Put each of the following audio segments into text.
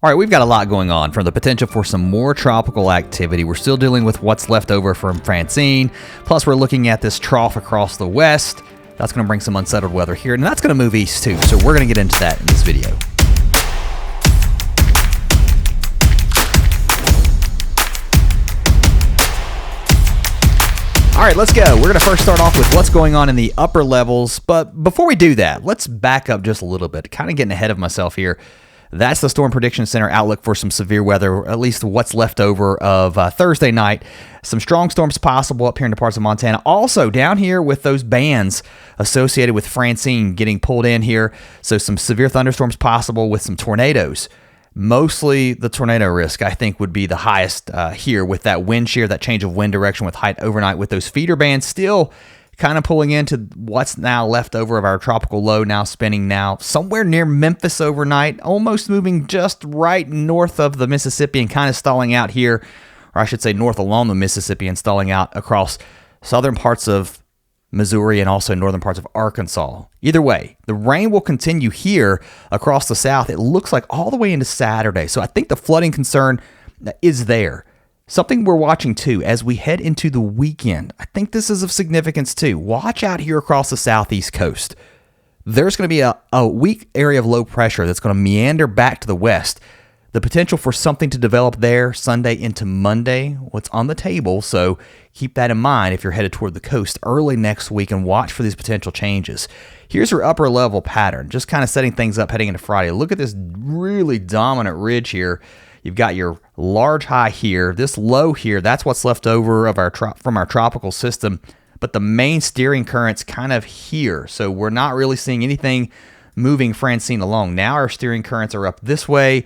All right, we've got a lot going on, from the potential for some more tropical activity. We're still dealing with what's left over from Francine. Plus, we're looking at this trough across the west. That's going to bring some unsettled weather here, and that's going to move east too. So we're going to get into that in this video. All right, let's go. We're going to first start off with what's going on in the upper levels. But before we do that, let's back up just a little bit. Kind of getting ahead of myself here. That's the Storm Prediction Center outlook for some severe weather, at least what's left over of Thursday night. Some strong storms possible up here into parts of Montana. Also down here with those bands associated with Francine getting pulled in here. So some severe thunderstorms possible with some tornadoes. Mostly the tornado risk, I think, would be the highest here with that wind shear, that change of wind direction with height overnight, with those feeder bands still kind of pulling into what's now left over of our tropical low, now spinning now somewhere near Memphis overnight, almost moving just right north of the Mississippi and kind of stalling out here, or I should say north along the Mississippi and stalling out across southern parts of Missouri and also northern parts of Arkansas. Either way, the rain will continue here across the south. It looks like all the way into Saturday. So I think the flooding concern is there. Something we're watching too as we head into the weekend. I think this is of significance too. Watch out here across the southeast coast. There's going to be a weak area of low pressure that's going to meander back to the west. The potential for something to develop there Sunday into Monday, what's on the table. So keep that in mind if you're headed toward the coast early next week and watch for these potential changes. Here's your upper level pattern, just kind of setting things up heading into Friday. Look at this really dominant ridge here. You've got your large high here, this low here. That's what's left over of from our tropical system. But the main steering current's kind of here. So we're not really seeing anything moving Francine along. Now our steering currents are up this way.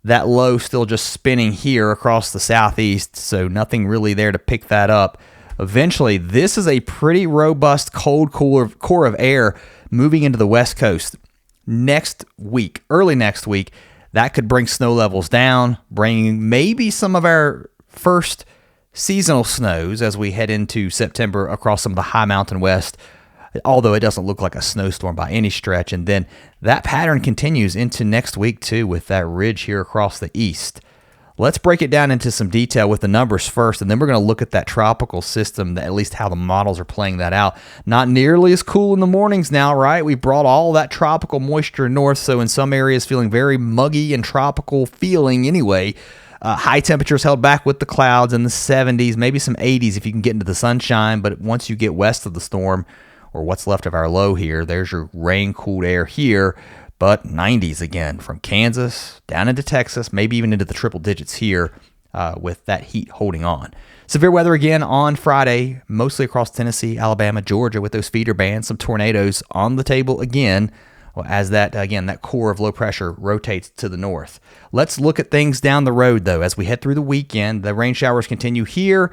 That low still just spinning here across the southeast. So nothing really there to pick that up. Eventually, this is a pretty robust cold core of air moving into the west coast. Next week, early next week, that could bring snow levels down, bringing maybe some of our first seasonal snows as we head into September across some of the high mountain west, although it doesn't look like a snowstorm by any stretch. And then that pattern continues into next week too with that ridge here across the east. Let's break it down into some detail with the numbers first, and then we're going to look at that tropical system, at least how the models are playing that out. Not nearly as cool in the mornings now, right? We brought all that tropical moisture north, so in some areas feeling very muggy and tropical feeling anyway. High temperatures held back with the clouds in the 70s, maybe some 80s if you can get into the sunshine, but once you get west of the storm, or what's left of our low here, there's your rain-cooled air here. But 90s again from Kansas down into Texas, maybe even into the triple digits here with that heat holding on. Severe weather again on Friday, mostly across Tennessee, Alabama, Georgia with those feeder bands, some tornadoes on the table again as that core of low pressure rotates to the north. Let's look at things down the road though as we head through the weekend. The rain showers continue here.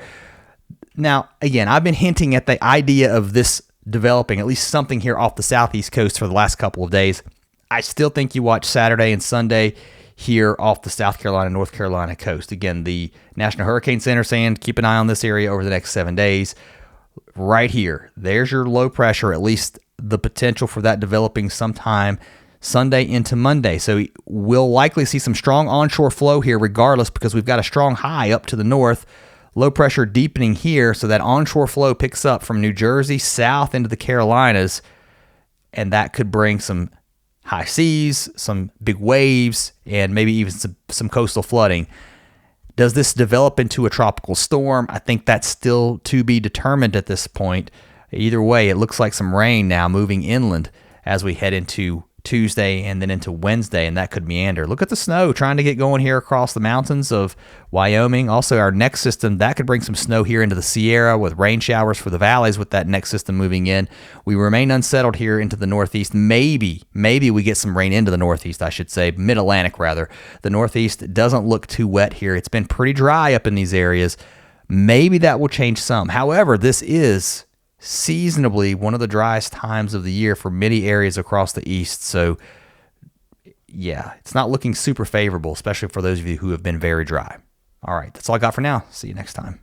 Now, again, I've been hinting at the idea of this developing, at least something here off the southeast coast for the last couple of days. I still think you watch Saturday and Sunday here off the South Carolina, North Carolina coast. Again, the National Hurricane Center saying keep an eye on this area over the next 7 days. Right here, there's your low pressure, at least the potential for that developing sometime Sunday into Monday. So we'll likely see some strong onshore flow here regardless because we've got a strong high up to the north. Low pressure deepening here, so that onshore flow picks up from New Jersey south into the Carolinas, and that could bring some high seas, some big waves, and maybe even some coastal flooding. Does this develop into a tropical storm? I think that's still to be determined at this point. Either way, it looks like some rain now moving inland as we head into Tuesday and then into Wednesday, and that could meander. Look at the snow trying to get going here across the mountains of Wyoming. Also, our next system, that could bring some snow here into the Sierra with rain showers for the valleys with that next system moving in. We remain unsettled here into the northeast. Maybe we get some rain into the northeast, I should say, mid-Atlantic rather. The northeast doesn't look too wet here. It's been pretty dry up in these areas. Maybe that will change some. However, this is seasonably one of the driest times of the year for many areas across the east. So yeah, it's not looking super favorable, especially for those of you who have been very dry. All right, that's all I got for now. See you next time.